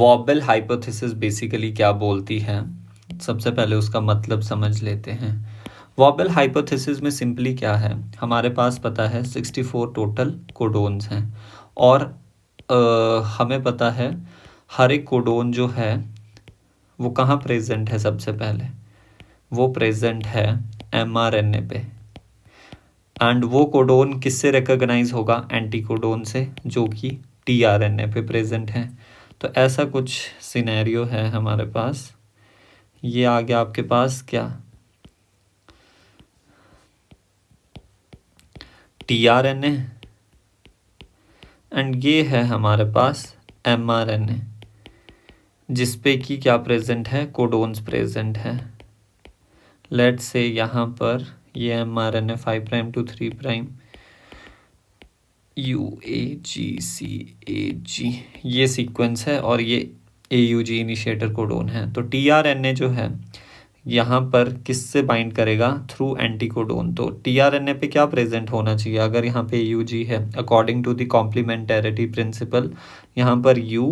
Vowel hypothesis basically क्या बोलती है, सबसे पहले उसका मतलब समझ लेते हैं। वॉबल हाइपोथेसिस में सिंपली क्या है, हमारे पास पता है 64 टोटल कोडोन्स हैं और हमें पता है हर एक कोडोन जो है वो कहाँ प्रेजेंट है, सबसे पहले वो प्रेजेंट है mRNA पे। एंड वो कोडोन किससे रिकॉग्नाइज होगा, एंटी कोडोन से, जो कि tRNA पे प्रेजेंट है। तो ऐसा कुछ सिनेरियो है हमारे पास। ये आ गया आपके पास क्या, tRNA, एंड ये है हमारे पास mRNA जिसपे कि क्या प्रेजेंट है, कोडोन्स प्रेजेंट है। लेट्स से यहाँ पर ये mRNA 5 prime to 3 prime UAGCAG ये सीक्वेंस है और ये AUG इनिशिएटर कोडोन है। तो tRNA जो है यहाँ पर किससे बाइंड करेगा, थ्रू एंटीकोडोन। तो tRNA पे क्या प्रेजेंट होना चाहिए, अगर यहाँ पे AUG है, according to the complementarity principle, यहाँ पर U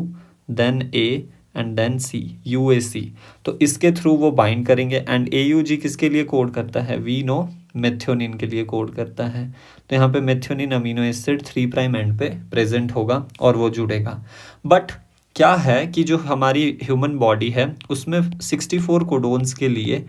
then A and then C, UAC। तो इसके थ्रू वो बाइंड करेंगे। एंड AUG किसके लिए कोड करता है, वी नो मेथियोनिन के लिए कोड करता है। तो यहाँ पे methionine amino acid 3 prime end पे प्रेजेंट होगा और वो जुड़ेगा। बट क्या है कि जो हमारी ह्यूमन बॉडी है उसमें 64 कोडोन्स के लिए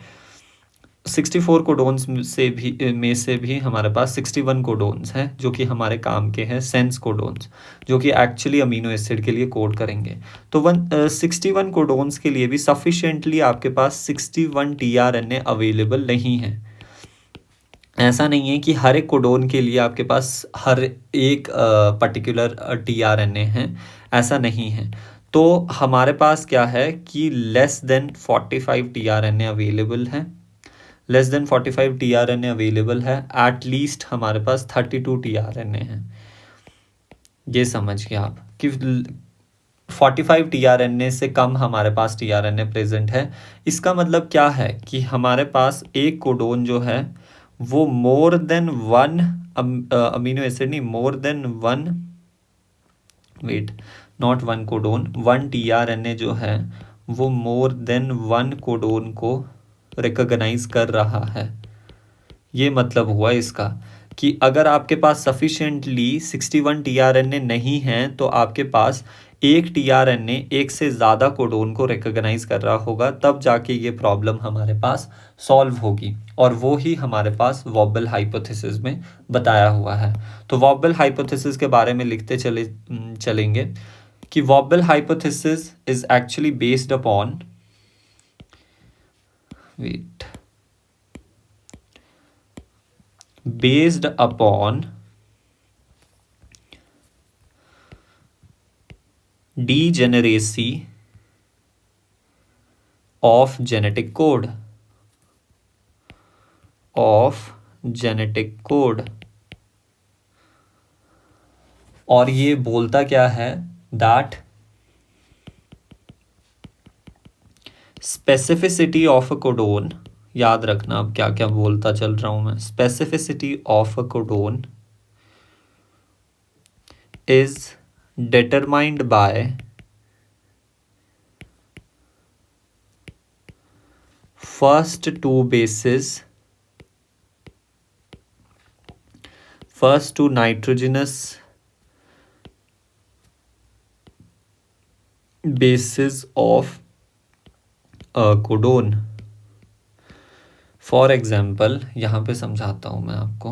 64 कोडोन्स से भी हमारे पास 61 कोडोन्स हैं जो कि हमारे काम के हैं, सेंस कोडोन्स, जो कि एक्चुअली अमीनो एसिड के लिए कोड करेंगे। तो 61 कोडोन्स के लिए भी सफिशिएंटली आपके पास 61 tRNA अवेलेबल नहीं है। ऐसा नहीं है कि हर एक कोडोन के लिए आपके पास हर एक पर्टिकुलर tRNA है, ऐसा नहीं है। तो हमारे पास क्या है कि लेस देन 45 tRNA अवेलेबल है, लेस देन 45 tRNA अवेलेबल है, एटलीस्ट हमारे पास 32 tRNA है। ये समझिए आप कि 45 tRNA से कम हमारे पास tRNA प्रेजेंट है। इसका मतलब क्या है कि हमारे पास एक कोडोन जो है वो more than one amino acid नहीं, more than one, wait, not one codon, one tRNA जो है वो मोर देन वन कोडोन को रिकॉग्नाइज कर रहा है। ये मतलब हुआ इसका कि अगर आपके पास सफिशिएंटली 61 tRNA नहीं है तो आपके पास एक tRNA एक से ज़्यादा कोडोन को रिकॉग्नाइज कर रहा होगा, तब जाके ये प्रॉब्लम हमारे पास सॉल्व होगी। और वो ही हमारे पास वॉबल हाइपोथेसिस में बताया हुआ है। तो वॉबल हाइपोथेसिस के बारे में लिखते चलेंगे कि wobble hypothesis is actually based upon, wait, based upon degeneracy of genetic code, और ये बोलता क्या है, that specificity of a codon, याद रखना अब क्या क्या बोलता चल रहा हूं मैं, specificity of a codon is determined by first two nitrogenous bases of a codon। For example यहाँ पे समझाता हूँ मैं आपको।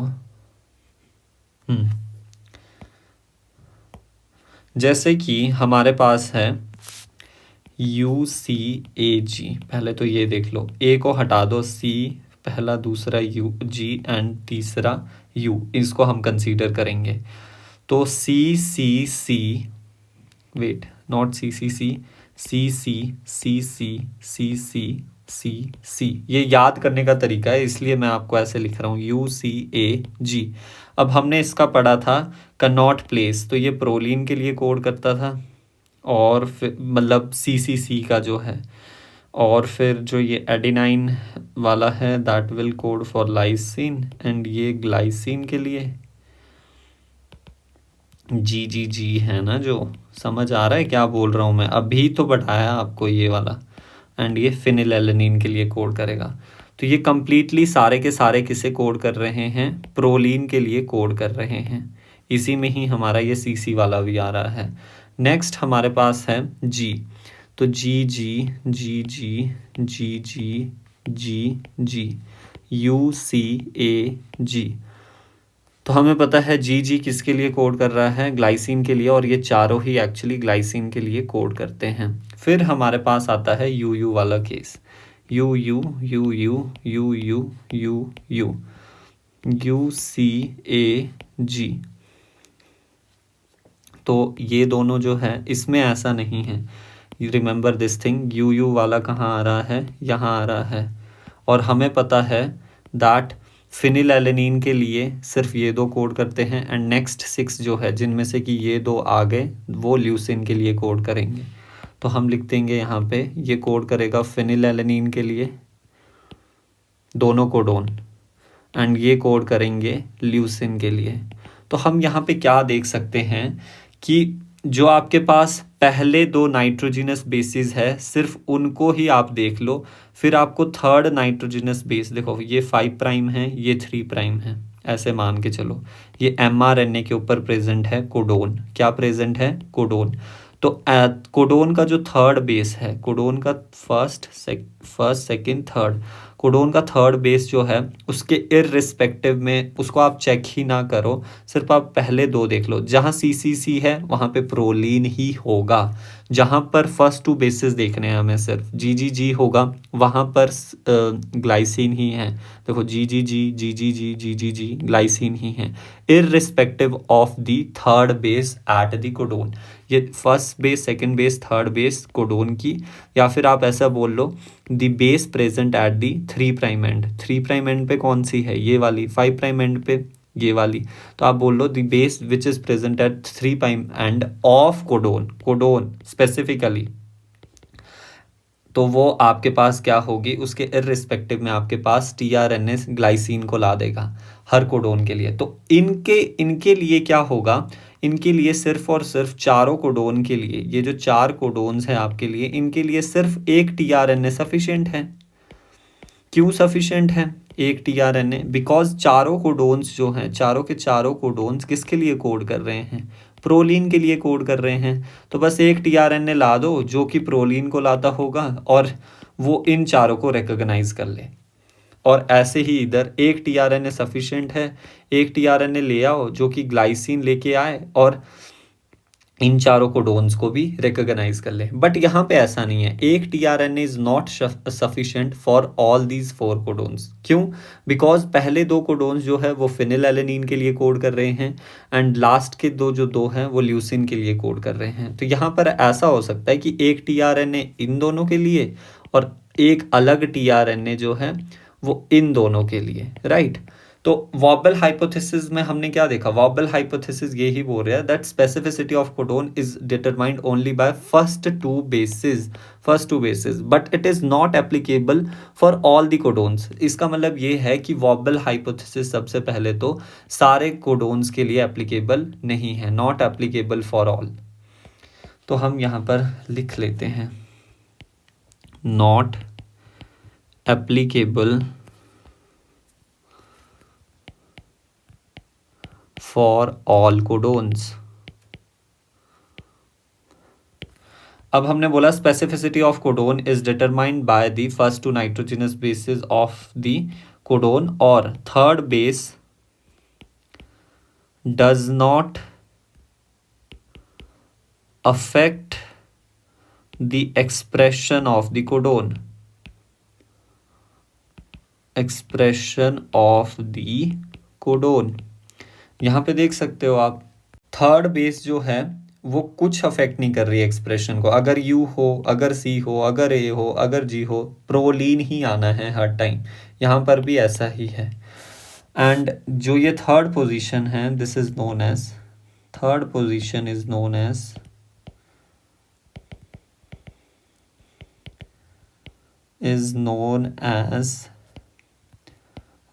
जैसे कि हमारे पास है UCAG, पहले तो ये देख लो, A को हटा दो, C पहला, दूसरा UG एंड तीसरा U, इसको हम कंसीडर करेंगे। तो CCC, wait, not CCC, CC, ये याद करने का तरीका है, इसलिए मैं आपको ऐसे लिख रहा हूँ UCAG। अब हमने इसका पढ़ा था कनॉट प्लेस, तो ये प्रोलीन के लिए कोड करता था, और फिर मतलब CCC का जो है, और फिर जो ये एडिनाइन वाला है that will code for lysine, and ये ग्लाइसिन के लिए GGG है ना, जो समझ आ रहा है क्या बोल रहा हूँ मैं? अभी तो बताया आपको ये वाला। एंड ये फिनिलएलनिन के लिए कोड करेगा। तो ये कंप्लीटली सारे के सारे किसे कोड कर रहे हैं? प्रोलीन के लिए कोड कर रहे हैं। इसी में ही हमारा ये सीसी वाला भी आ रहा है। नेक्स्ट हमारे पास है जी। तो जी जी जी जी जी जी जी जी यू सी ए जी। तो हमें पता है जी जी किसके लिए कोड कर रहा है? ग्लाइसिन के लिए। और ये चारों ही एक्चुअली ग्लाइसिन के लिए कोड करते हैं। फिर हमारे पास आता है यू यू वाला case. U U U U U U U U U C A G. तो ये दोनों जो है इसमें ऐसा नहीं है। You remember this thing, U U वाला कहाँ आ रहा है? यहाँ आ रहा है। और हमें पता है दैट फिनिलएलनिन के लिए सिर्फ ये दो कोड करते हैं। एंड नेक्स्ट 6 जो है जिनमें से कि ये दो आ गए वो ल्यूसिन के लिए कोड करेंगे। तो हम लिख देंगे यहाँ पे ये कोड करेगा फिनिलएलनिन के लिए दोनों कोडोन, एंड ये कोड करेंगे ल्यूसिन के लिए। तो हम यहाँ पे क्या देख सकते हैं कि जो आपके पास पहले दो नाइट्रोजिनस बेसिस है सिर्फ उनको ही आप देख लो। फिर आपको थर्ड नाइट्रोजिनस बेस देखो, ये 5 प्राइम है, ये 3 प्राइम है, ऐसे मान के चलो। ये mRNA के ऊपर प्रेजेंट है कोडोन। क्या प्रेजेंट है? कोडोन। तो कोडोन का जो थर्ड बेस है, कोडोन का फर्स्ट सेकंड थर्ड, कोडोन का थर्ड बेस जो है उसके इररिस्पेक्टिव में उसको आप चेक ही ना करो, सिर्फ आप पहले दो देख लो। जहाँ CCC है वहाँ पे प्रोलीन ही होगा। जहाँ पर फर्स्ट 2 बेसिस देखने हैं हमें, सिर्फ GGG होगा वहाँ पर ग्लाइसिन ही है। देखो GGG ग्लाइसिन ही है, irrespective of the third base at the codon. ये first base, second base, third base codon की, या फिर आप ऐसा बोल लो the base present at the 3 prime end. 3 prime end पे कौन सी है? ये वाली। 5 प्राइम एंड पे ये वाली। तो आप बोल लो the base which is present at 3 prime end of codon, codon specifically. तो वो आपके पास क्या होगी? उसके इररिस्पेक्टिव में आपके पास टीआरएनए ग्लाइसिन को ला देगा हर कोडोन के लिए। तो इनके लिए क्या होगा? इनके लिए सिर्फ और सिर्फ चारों कोडोन के लिए, ये जो 4 कोडोन्स हैं आपके लिए, इनके लिए सिर्फ एक टीआरएनए सफिशिएंट है। क्यों सफिशिएंट है एक टीआरएनए? बिकॉज चारों कोडोन्स जो हैं, चारों के चारों कोडोन्स किसके लिए कोड कर रहे हैं? प्रोलीन के लिए कोड कर रहे हैं। तो बस एक टीआरएनए ला दो जो कि प्रोलीन को लाता होगा और वो इन चारों को रिकॉग्नाइज कर ले। और ऐसे ही इधर एक टीआरएनए सफिशिएंट है, एक टीआरएनए ले आओ जो कि ग्लाइसिन लेके आए और इन चारों कोडोन्स को भी रिकॉग्नाइज कर ले। बट यहाँ पे ऐसा नहीं है, एक tRNA is not sufficient for all these 4 codons. क्यों? बिकॉज पहले 2 कोडोन्स जो है वो फिनिलएलनिन के लिए कोड कर रहे हैं, एंड लास्ट के जो दो हैं वो ल्यूसिन के लिए कोड कर रहे हैं। तो यहाँ पर ऐसा हो सकता है कि एक टीआरएनए इन दोनों के लिए और एक अलग टीआरएनए जो है वो इन दोनों के लिए, राइट। तो वॉबल हाइपोथेसिस में हमने क्या देखा? वॉबल हाइपोथेसिस ये ही बोल रहा है that specificity of codon is determined only by first two bases but it is not applicable for all the codons. इसका मतलब ये है कि वॉबल हाइपोथेसिस सबसे पहले तो सारे कोडोन्स के लिए एप्लीकेबल नहीं है, नॉट एप्लीकेबल फॉर ऑल। तो हम यहाँ पर लिख लेते हैं not applicable for all codons। अब हमने बोला specificity of codon is determined by the first 2 nitrogenous bases of the codon, और third base does not affect the expression of the codon, expression of the codon। यहाँ पे देख सकते हो आप, थर्ड बेस जो है वो कुछ अफेक्ट नहीं कर रही है एक्सप्रेशन को। अगर यू हो, अगर सी हो, अगर ए हो, अगर जी हो, प्रोलीन ही आना है हर टाइम। यहाँ पर भी ऐसा ही है। एंड जो ये थर्ड पोजीशन है, this is known as, third position is known as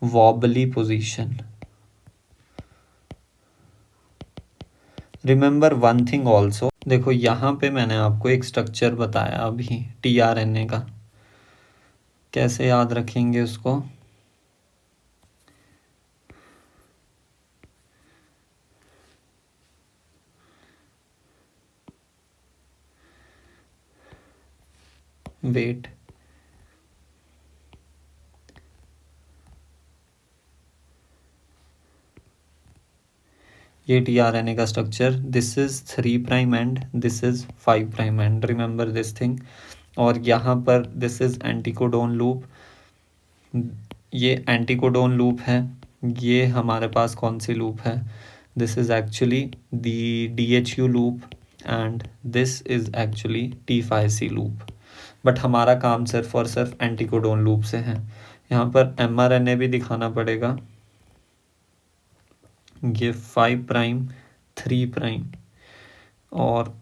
wobbly position। Remember one thing also, देखो यहाँ पे मैंने आपको एक स्ट्रक्चर बताया अभी टीआरएनए का, कैसे याद रखेंगे उसको। वेट, ये टीआरएनए का structure, this is 3' end this is 5' and, remember this thing. और यहाँ पर दिस इज एंटीकोडोन लूप, ये एंटीकोडोन लूप है। ये हमारे पास कौन सी लूप है, this is actually the DHU loop and this is actually T5C loop. But हमारा काम सिर्फ और सिर्फ एंटीकोडोन लूप से है। यहाँ पर mRNA भी दिखाना पड़ेगा, ये 5', 3', और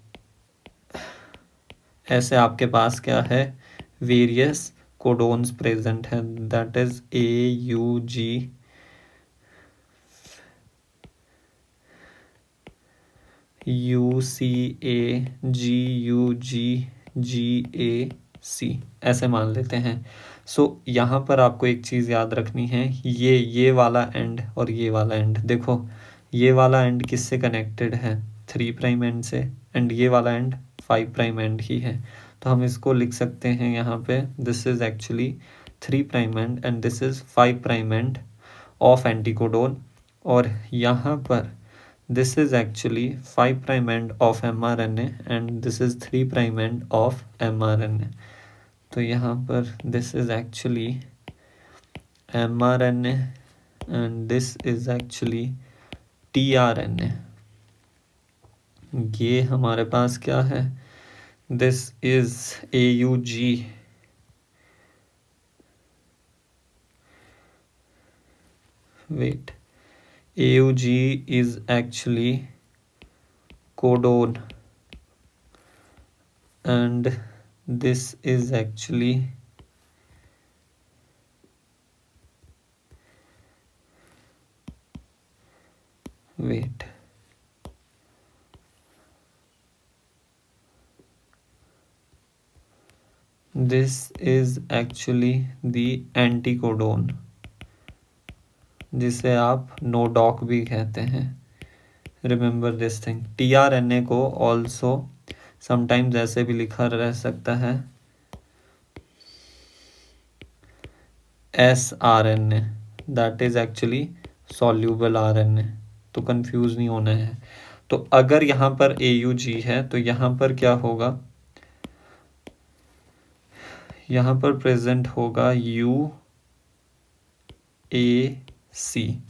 ऐसे आपके पास क्या है, वेरियस कोडोन्स प्रेजेंट है, that is AUG, UCA, GUG, GAC, ऐसे मान लेते हैं। सो यहाँ पर आपको एक चीज़ याद रखनी है, ये वाला एंड और ये वाला एंड, देखो ये वाला एंड किससे कनेक्टेड है, 3' एंड से, एंड ये वाला एंड 5' एंड ही है। तो हम इसको लिख सकते हैं यहाँ पे, this is actually 3' end this is 5' end of anticodon, और यहाँ पर this is actually 5' end of mRNA and this is 3' end of mRNA। तो यहाँ पर this is actually mRNA and this is actually tRNA। ये हमारे पास क्या है, this is AUG, wait, AUG is actually codon and this is actually wait, this is actually the anticodon, जिसे आप नोडॉक भी कहते हैं, रिमेंबर दिस थिंग। टीआरएनए को ऑल्सो समटाइम्स ऐसे भी लिखा रह सकता है SRNA, that is actually soluble RNA, तो कंफ्यूज नहीं होना है। तो अगर यहाँ पर AUG है तो यहाँ पर क्या होगा, यहाँ पर प्रेजेंट होगा UAC,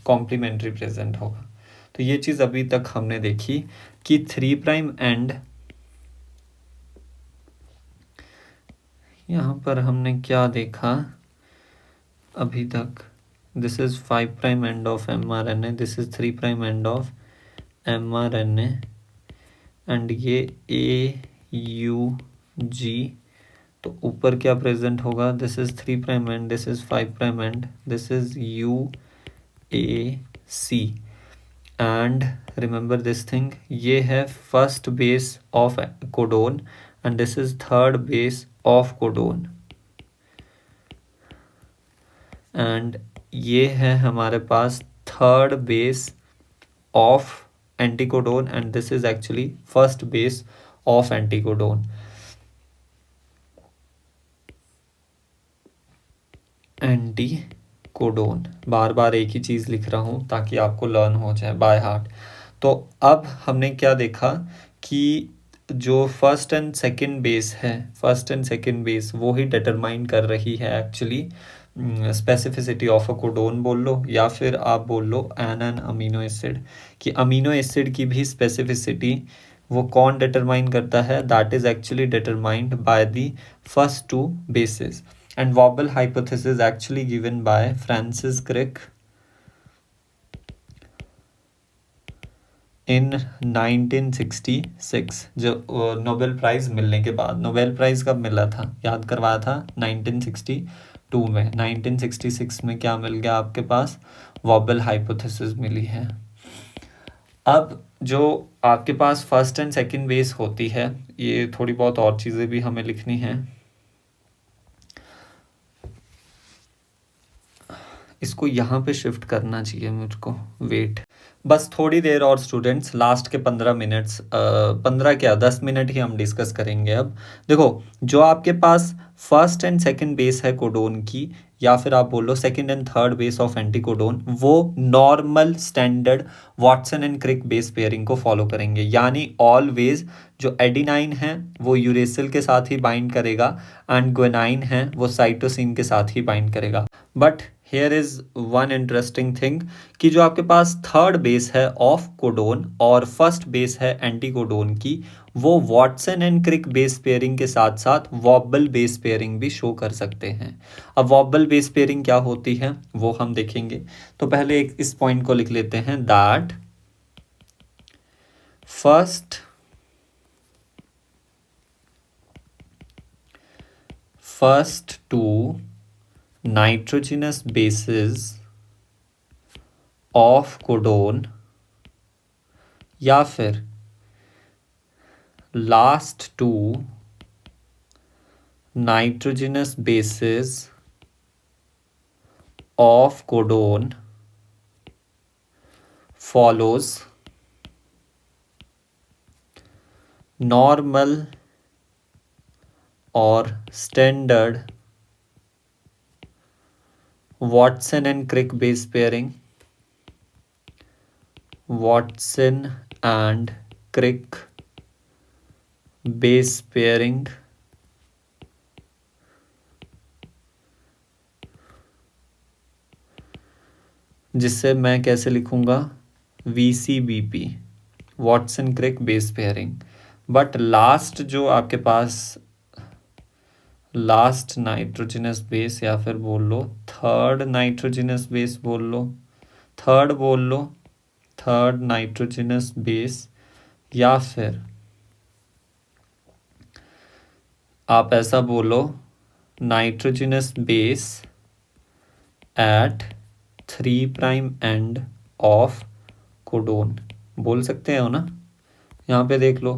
कॉम्प्लीमेंट्री प्रेजेंट होगा। तो ये चीज़ अभी तक हमने देखी कि 3' एंड, यहाँ पर हमने क्या देखा अभी तक, this is 5' end of mRNA, this is 3' end of mRNA and ये AUG, तो ऊपर क्या प्रेजेंट होगा, this is 3' end this is 5' end this is UAC and remember this thing, ये है first base of codon and this is third base of codon, and ये है हमारे पास third base of anticodon and this is actually first base of anticodon. Anticodon, बार बार एक ही चीज़ लिख रहा हूँ ताकि आपको लर्न हो जाए बाय हार्ट। तो अब हमने क्या देखा कि जो फर्स्ट एंड सेकंड बेस है, फर्स्ट एंड सेकंड बेस वो ही डिटरमाइन कर रही है actually specificity of a codon बोल लो, या फिर आप बोल लो एन अमीनो एसिड, कि अमीनो एसिड की भी स्पेसिफिसिटी वो कौन डिटरमाइन करता है, that is actually determined by the first two bases. And Wobble hypothesis actually given by Francis Crick in 1966, जो नोबेल प्राइज मिलने के बाद, नोबेल प्राइज कब मिला था याद करवाया था 1962 में, 1966 में क्या मिल गया आपके पास, वॉबल हाइपोथेसिस मिली है। अब जो आपके पास फर्स्ट एंड सेकंड बेस होती है, ये थोड़ी बहुत और चीज़ें भी हमें लिखनी है। इसको यहाँ पे शिफ्ट करना चाहिए मुझको, वेट बस थोड़ी देर और स्टूडेंट्स, लास्ट के 15 मिनट्स, 15 क्या 10 मिनट ही हम डिस्कस करेंगे। अब देखो, जो आपके पास फर्स्ट एंड सेकंड बेस है कोडोन की, या फिर आप बोल लो second and third base of anticodon, वो normal standard Watson and Crick base pairing को फॉलो करेंगे। यानी ऑलवेज जो एडिनाइन है वो यूरेसिल के साथ ही बाइंड करेगा, एंड ग्वेनाइन है वो साइटोसिन के साथ ही बाइंड करेगा। But here is one interesting thing कि जो आपके पास थर्ड बेस है ऑफ कोडोन और फर्स्ट बेस है एंटीकोडोन की, वो Watson and Crick base pairing के साथ साथ वॉबल बेस पेयरिंग भी शो कर सकते हैं। अब वॉबल बेस पेयरिंग क्या होती है वो हम देखेंगे। तो पहले एक इस पॉइंट को लिख लेते हैं, that first two nitrogenous bases of codon या फिर last two nitrogenous bases of codon follows normal और standard Watson and Crick base pairing, Watson and Crick base pairing, जिससे मैं कैसे लिखूंगा, VCBP, Watson Crick base pairing। But last जो आपके पास last nitrogenous base, या फिर बोल लो थर्ड नाइट्रोजनस बेस, बोल लो थर्ड नाइट्रोजनस बेस, या फिर आप ऐसा बोलो nitrogenous base at 3' end of codon, बोल सकते हो ना। यहाँ पे देख लो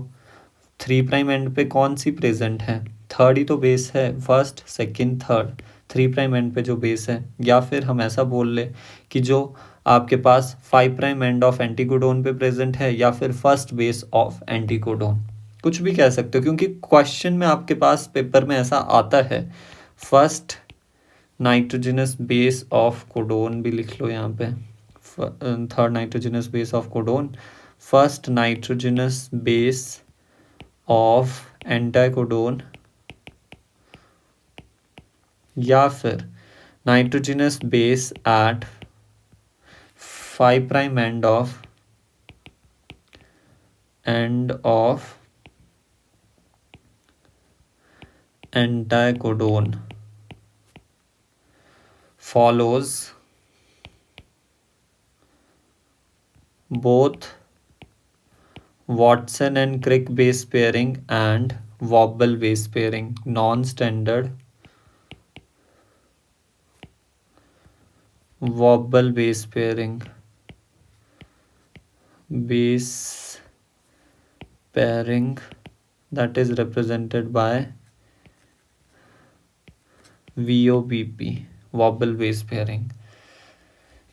3' एंड पे कौन सी प्रेजेंट है, थर्ड ही तो बेस है, फर्स्ट सेकंड थर्ड, 3' एंड पे जो बेस है। या फिर हम ऐसा बोल ले कि जो आपके पास 5' एंड ऑफ एंटीकोडोन पे प्रेजेंट है, या फिर फर्स्ट बेस ऑफ एंटीकोडोन, कुछ भी कह सकते हो, क्योंकि क्वेश्चन में आपके पास पेपर में ऐसा आता है। First nitrogenous base of codon भी लिख लो यहाँ पे, third nitrogenous base of codon, first nitrogenous base of anticodon, या फिर nitrogenous base at 5' end of anticodon follows both Watson and Crick base pairing and Wobble base pairing, non-standard Wobble base pairing that is represented by VOBP, Wobble base pairing।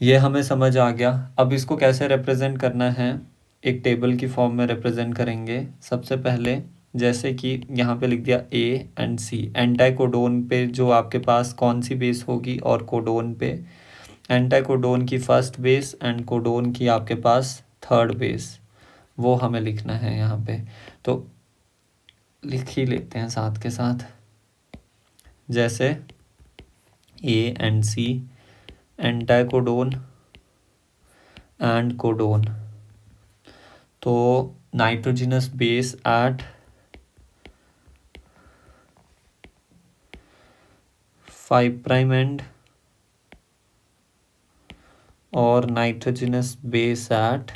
ये हमें समझ आ गया। अब इसको कैसे represent करना है, एक टेबल की फॉर्म में रिप्रेजेंट करेंगे। सबसे पहले जैसे कि यहाँ पे लिख दिया A एंड C, एंटाकोडोन पे जो आपके पास कौन सी बेस होगी, और कोडोन पे एंटाकोडोन की फर्स्ट बेस एंड कोडोन की आपके पास थर्ड बेस, वो हमें लिखना है यहाँ पे। तो लिख ही लेते हैं साथ के साथ, जैसे A and C, anticodon and codon. तो नाइट्रोजनस बेस एट 5' एंड और नाइट्रोजनस बेस एट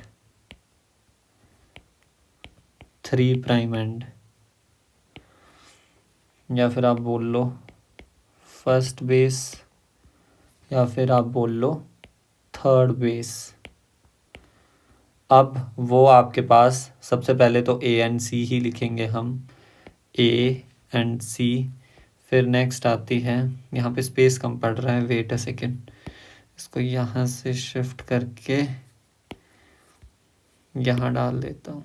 3' एंड, या फिर आप बोल लो फर्स्ट बेस, या फिर आप बोल लो थर्ड बेस। अब वो आपके पास सबसे पहले तो ए एंड सी ही लिखेंगे हम, ए एंड सी। फिर नेक्स्ट आती है, यहाँ पे स्पेस कम पड़ रहा है, वेट अ सेकेंड, इसको यहाँ से शिफ्ट करके यहाँ डाल देता हूँ,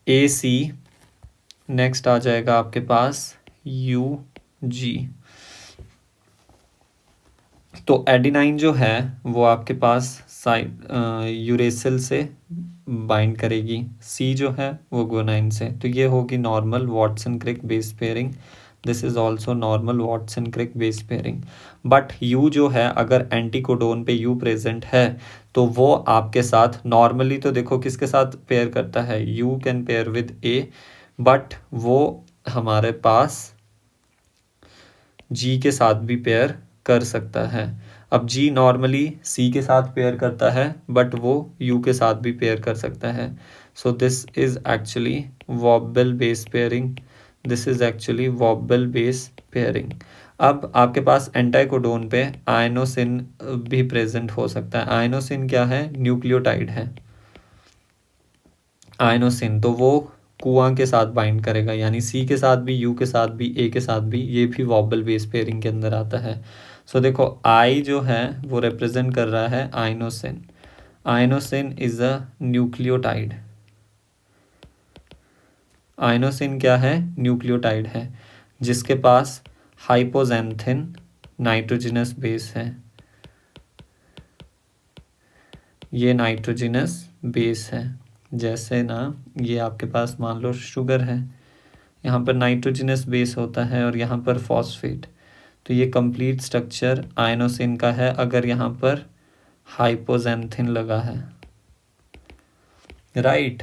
ए सी। नेक्स्ट आ जाएगा आपके पास यू जी। तो एडिनाइन जो है वो आपके पास साइड यूरेसिल से बाइंड करेगी, सी जो है वो गुआनाइन से। तो ये होगी normal Watson Crick base pairing, this is also normal Watson Crick base pairing. But U जो है, अगर एंटीकोडोन पे यू प्रेजेंट है तो वो आपके साथ नॉर्मली तो देखो किसके साथ पेयर करता है, you can pair with A, but वो हमारे पास जी के साथ भी पेयर कर सकता है। अब जी नॉर्मली सी के साथ पेयर करता है, बट वो यू के साथ भी पेयर कर सकता है। So this is actually vowel base pairing, this is actually vowel base pairing. अब आपके पास एंटाइकोडोन पे आयनोसिन भी प्रेजेंट हो सकता है। आयनोसिन क्या है, न्यूक्लियोटाइड है। आयनोसिन तो वो कुआं के साथ बाइंड करेगा, यानी सी के साथ भी, यू के साथ भी, ए के साथ भी, ये भी वॉबल बेस पेयरिंग के अंदर आता है। सो देखो आई जो है वो रिप्रेजेंट कर रहा है आयनोसिन। आयनोसिन इज अ न्यूक्लियोटाइड। आयनोसिन क्या है, न्यूक्लियोटाइड है, जिसके पास हाइपोजेंथिन नाइट्रोजिनस बेस है। ये नाइट्रोजिनस बेस है, जैसे ना ये आपके पास मान लो शुगर है, यहाँ पर नाइट्रोजिनस बेस होता है और यहाँ पर फॉस्फेट। तो ये कंप्लीट स्ट्रक्चर आयनोसिन का है अगर यहाँ पर हाइपोजेंथिन लगा है, राइट।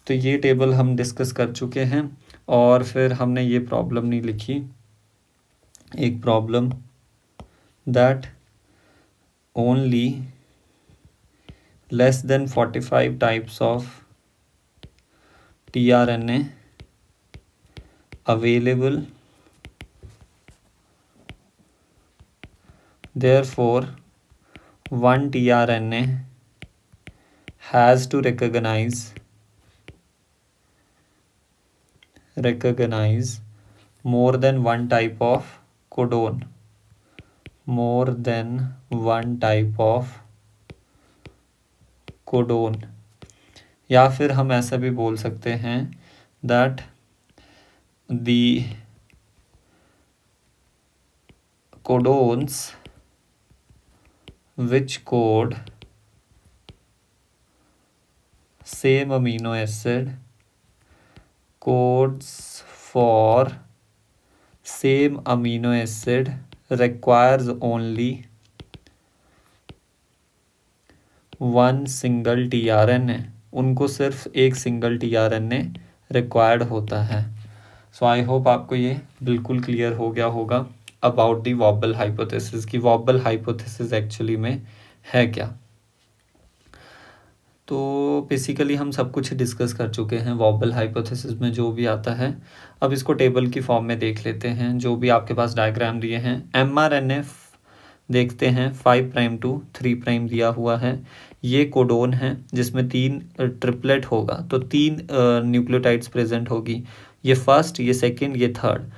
तो ये टेबल हम डिस्कस कर चुके हैं। और फिर हमने ये प्रॉब्लम नहीं लिखी, एक problem that only less than 45 types of tRNA available, therefore one tRNA has to recognize more than one type of codon, more than one type of codon. या फिर हम ऐसा भी बोल सकते हैं that the codons which code same amino acid, codes for same amino acid requires only one single tRNA, उनको सिर्फ एक सिंगल tRNA रिक्वायर्ड होता है। सो आई होप आपको ये बिल्कुल क्लियर हो गया होगा अबाउट दी वॉबल हाइपोथेसिस की वॉबल हाइपोथेसिस एक्चुअली में है क्या। तो बेसिकली हम सब कुछ डिस्कस कर चुके हैं वॉबल हाइपोथेसिस में जो भी आता है। अब इसको टेबल की फॉर्म में देख लेते हैं, जो भी आपके पास डायग्राम दिए हैं। mRNA देखते हैं 5 प्राइम टू 3 प्राइम दिया हुआ है, ये कोडोन है जिसमें 3 ट्रिपलेट होगा, तो 3 न्यूक्लियोटाइड्स प्रेजेंट होगी, ये फर्स्ट, ये सेकंड, ये थर्ड।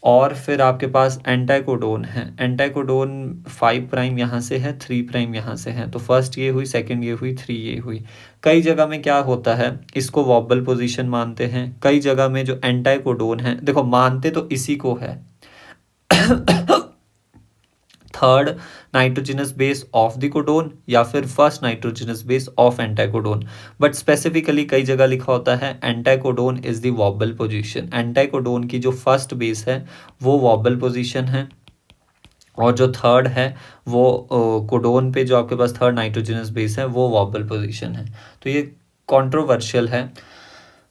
और फिर आपके पास एंटाइकोडोन है, एंटाइकोडोन 5 प्राइम यहाँ से है, 3 प्राइम यहाँ से है, तो फर्स्ट ये हुई, सेकंड ये हुई, 3 ये हुई। कई जगह में क्या होता है, इसको वॉबल पोजीशन मानते हैं, कई जगह में जो एंटाइकोडोन है, देखो मानते तो इसी को है third nitrogenous base of the codon या फिर first nitrogenous base of anticodon, but specifically कई जगह लिखा होता है anticodon is the wobble position. Anticodon की जो फर्स्ट बेस है वो वॉबल पोजीशन है, और जो थर्ड है वो कोडोन पे जो आपके पास थर्ड नाइट्रोजिनस बेस है वो वॉबल पोजीशन है। तो ये कंट्रोवर्शियल है।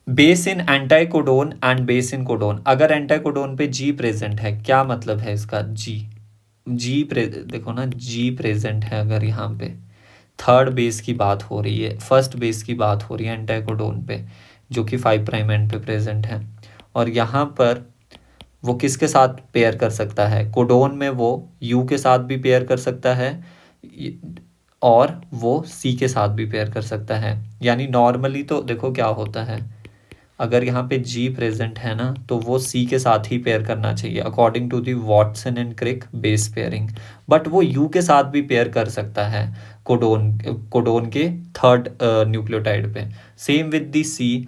Base in anticodon and base in codon, अगर एंटाइकोडोन पे जी प्रेजेंट है, क्या मतलब है इसका, देखो ना जी प्रेजेंट है, अगर यहाँ पे थर्ड बेस की बात हो रही है, फर्स्ट बेस की बात हो रही है एंटाइकोडोन पे जो कि 5 प्राइम एंड पे प्रेजेंट है, और यहाँ पर वो किसके साथ पेयर कर सकता है, कोडोन में वो यू के साथ भी पेयर कर सकता है, और वो सी के साथ भी पेयर कर सकता है। यानी नॉर्मली तो देखो क्या होता है, अगर यहाँ पे जी प्रेजेंट है ना तो वो सी के साथ ही पेयर करना चाहिए according to the Watson and Crick base pairing, but वो यू के साथ भी पेयर कर सकता है कोडोन कोडोन के थर्ड न्यूक्लियोटाइड पे। सेम विद दी सी,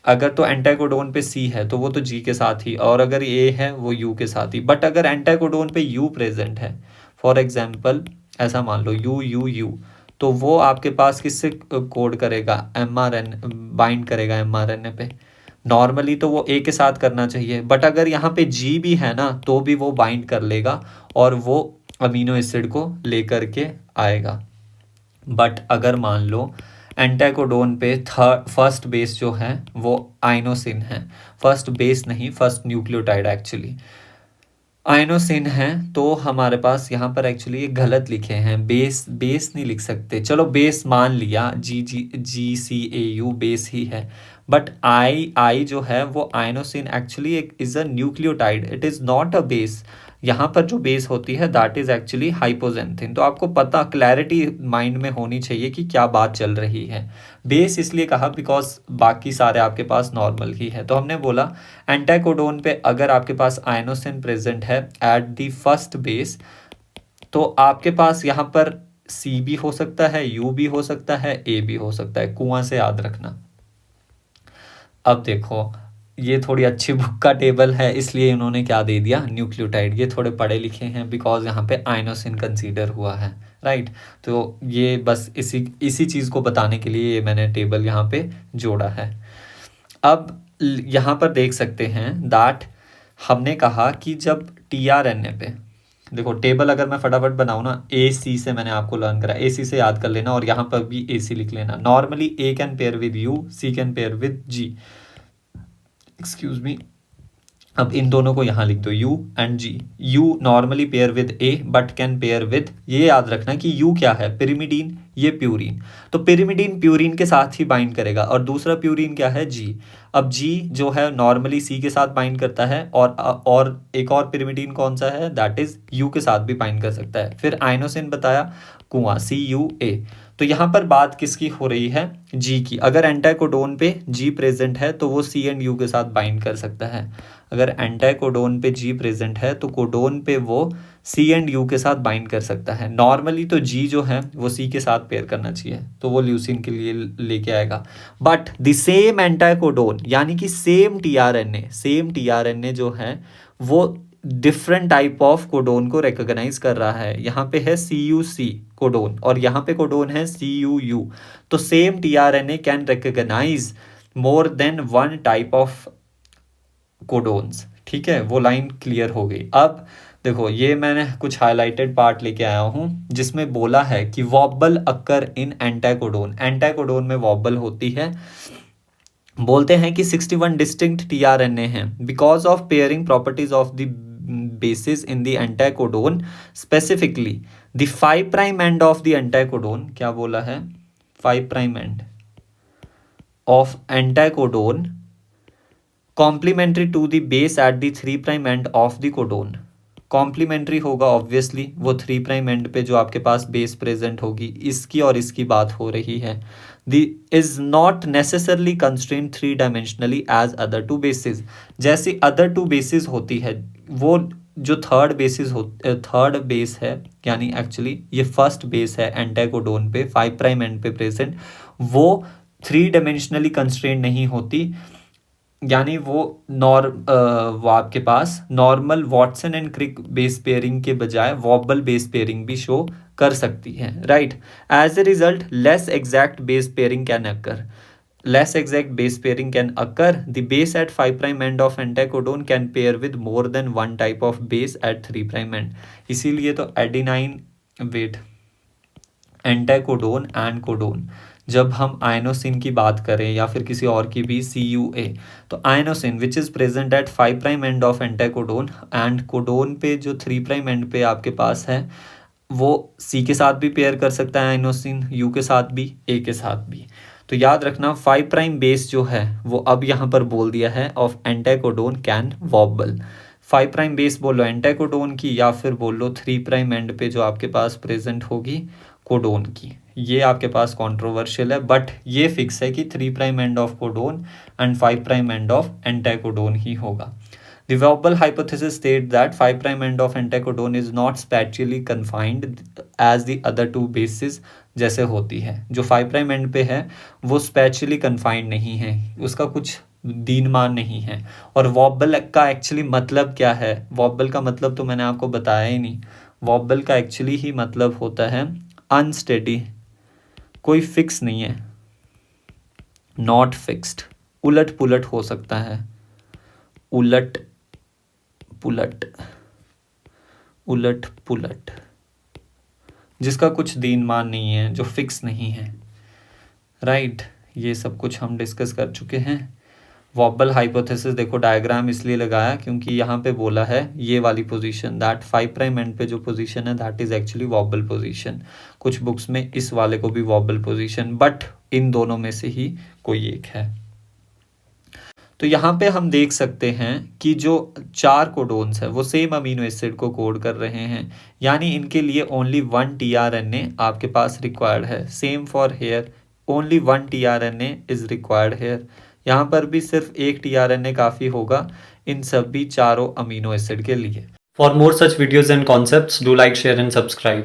अगर तो एंटाकोडोन पे सी है तो वो तो जी के साथ ही, और अगर ए है वो यू के साथ ही। बट अगर एंटाकोडोन पे यू प्रेजेंट है, फॉर एग्जाम्पल ऐसा मान लो यू यू यू, तो वो आपके पास किससे कोड करेगा, एम आर एन बाइंड करेगा एम आर एन ए पे। नॉर्मली तो वो ए के साथ करना चाहिए, बट अगर यहाँ पे जी भी है ना तो भी वो बाइंड कर लेगा और वो अमीनो एसिड को लेकर के आएगा। बट अगर मान लो एंटाकोडोन पे फर्स्ट बेस जो है वो आइनोसिन है, फर्स्ट बेस नहीं, फर्स्ट न्यूक्लियोटाइड एक्चुअली आइनोसिन है, तो हमारे पास यहाँ पर एक्चुअली ये गलत लिखे हैं, बेस बेस नहीं लिख सकते, चलो बेस मान लिया, जी जी जी सी ए यू बेस ही है, बट आई आई जो है वो आइनोसिन एक्चुअली एक is a nucleotide, it is not a base. यहाँ पर जो बेस होती है दैट इज एक्चुअली हाइपोजेंथिन। तो आपको पता, क्लैरिटी माइंड में होनी चाहिए कि क्या बात चल रही है। बेस इसलिए कहा बिकॉज बाकी सारे आपके पास नॉर्मल ही है। तो हमने बोला एंटाकोडोन पे अगर आपके पास आइनोसिन प्रेजेंट है एट द फर्स्ट बेस, तो आपके पास यहाँ पर सी भी हो सकता है, यू भी हो सकता है, ए भी हो सकता है, कुआं से याद रखना। अब देखो ये थोड़ी अच्छी बुक का टेबल है इसलिए इन्होंने क्या दे दिया, न्यूक्लियोटाइड। ये थोड़े पढ़े लिखे हैं बिकॉज यहाँ पे आइनोसिन कंसीडर हुआ है, राइट। तो ये बस इसी इसी चीज़ को बताने के लिए ये मैंने टेबल यहाँ पे जोड़ा है। अब यहाँ पर देख सकते हैं दैट हमने कहा कि जब टी आर एन ए पे, देखो टेबल अगर मैं फटाफट बनाऊँ ना, ए सी से मैंने आपको लर्न करा, ए सी से याद कर लेना और यहाँ पर भी ए सी लिख लेना। Normally A can pair with U, C can pair with G, excuse me. अब इन दोनों को यहाँ लिख दो, U and G। U normally pair with A but can pair with, ये याद रखना कि U क्या है, पिरिमिडीन, ये प्यूरिन। तो पिरिमिडीन प्यूरिन के साथ ही बाइंड करेगा और दूसरा प्यूरिन क्या है, G। अब G जो है नॉर्मली C के साथ बाइंड करता है और एक और पिरिमिडीन कौन सा है, दैट इज U के साथ भी बाइंड कर सकता है। फिर आइनोसिन बताया, कुआं, CuA। तो यहाँ पर बात किसकी हो रही है, G की। अगर एंटाकोडोन पे G प्रेजेंट है तो वो C एंड U के साथ बाइंड कर सकता है। अगर एंटाकोडोन पे G प्रेजेंट है तो कोडोन पे वो C एंड U के साथ बाइंड कर सकता है। नॉर्मली तो G जो है वो C के साथ पेयर करना चाहिए, तो वो ल्यूसिन के लिए लेके आएगा। बट द सेम एंटाकोडोन यानी कि सेम टीआरएनए जो है वो डिफरेंट टाइप ऑफ कोडोन को रिकॉग्नाइज कर रहा है। यहाँ पे है CUC कोडोन और यहाँ पे कोडोन है CUU। तो same tRNA can recognize more than one type of codons. ठीक है, वो लाइन क्लियर हो गई। अब देखो ये मैंने कुछ हाईलाइटेड पार्ट लेके आया हूँ जिसमें बोला है कि वॉबल अकर इन एंटाकोडोन, एंटाकोडोन में वॉबल होती है। बोलते हैं कि 61 डिस्टिंक्ट टीआरएनए हैं because of pairing properties of the bases in the anticodone, specifically the 5' end of the anticodone, क्या बोला है, 5' end of anticodone complementary to the base at the 3' end of the codone। Complementary होगा obviously, वो 3' and पे जो आपके पास base present होगी, इसकी और इसकी बात हो रही है। The is not necessarily constraint 3 dimensionally as other two bases. जैसी अदर टू बेसिस होती है, वो जो थर्ड बेस है, यानी एक्चुअली ये फर्स्ट बेस है एंटाकोडोन पे 5' एंड पे प्रेजेंट, वो 3 डायमेंशनली कंस्ट्रेंट नहीं होती। यानी वो आपके पास normal Watson and Crick base pairing के बजाय वॉबल बेस पेयरिंग भी शो कर सकती है, right. As a result less exact base pairing can occur, less exact base pairing can occur. The base at 5' end of anticodone can pair with more than one type of base at 3' end। इसीलिए तो adenine wait एंटाकोडोन and codon, जब हम inosine की बात करें या फिर किसी और की भी CUA, तो inosine which is present at 5' end of anticodon and codon पे जो 3' एंड पे आपके पास है वो C के साथ भी पेयर कर सकता है आइनोसिन, U के साथ भी, A के साथ भी। तो याद रखना 5' बेस जो है वो अब यहाँ पर बोल दिया है ऑफ एंटाकोडोन कैन वॉबल। 5' बेस बोलो एंटाकोडोन की या फिर बोलो 3' एंड पे जो आपके पास प्रेजेंट होगी कोडोन की। ये आपके पास कंट्रोवर्शियल है, बट ये फिक्स है कि 3 prime end of codon and 5 prime end of anticodon ही होगा। The Waubel hypothesis states that 5 prime end of anticodone is not spatially confined as the other two bases जैसे होती है। जो 5 प्राइम एंड पे है वो स्पैचुअली कन्फाइंड नहीं है, उसका कुछ दीनमान नहीं है। और वॉबल का एक्चुअली मतलब क्या है? वॉबल का मतलब तो मैंने आपको बताया ही नहीं। वॉबल का एक्चुअली ही मतलब होता है अनस्टेडी, कोई फिक्स नहीं है, नॉट फिक्स्ड, उलट पुलट हो सकता है, उलट पुलट, उलट पुलट, जिसका कुछ दीनमान नहीं है, जो फिक्स नहीं है। राइट, ये सब कुछ हम डिस्कस कर चुके हैं। वॉबल हाइपोथेसिस देखो डायग्राम इसलिए लगाया क्योंकि यहाँ पे बोला है ये वाली पोजीशन, दैट 5 प्राइम एंड पे जो पोजीशन है that is actually vowel position. कुछ बुक्स में इस वाले को भी वॉबल पोजीशन, बट इन दोनों में से ही कोई एक है। तो यहाँ पे हम देख सकते हैं कि जो 4 कोडोन्स है वो सेम अमीनो एसिड को कोड कर रहे हैं, यानी इनके लिए ओनली 1 tRNA आपके पास रिक्वायर्ड है। Same for here, only 1 tRNA is required here. यहाँ पर भी सिर्फ एक tRNA काफ़ी होगा इन सभी चारों अमीनो एसिड के लिए। For more such videos and concepts, do like, share and subscribe.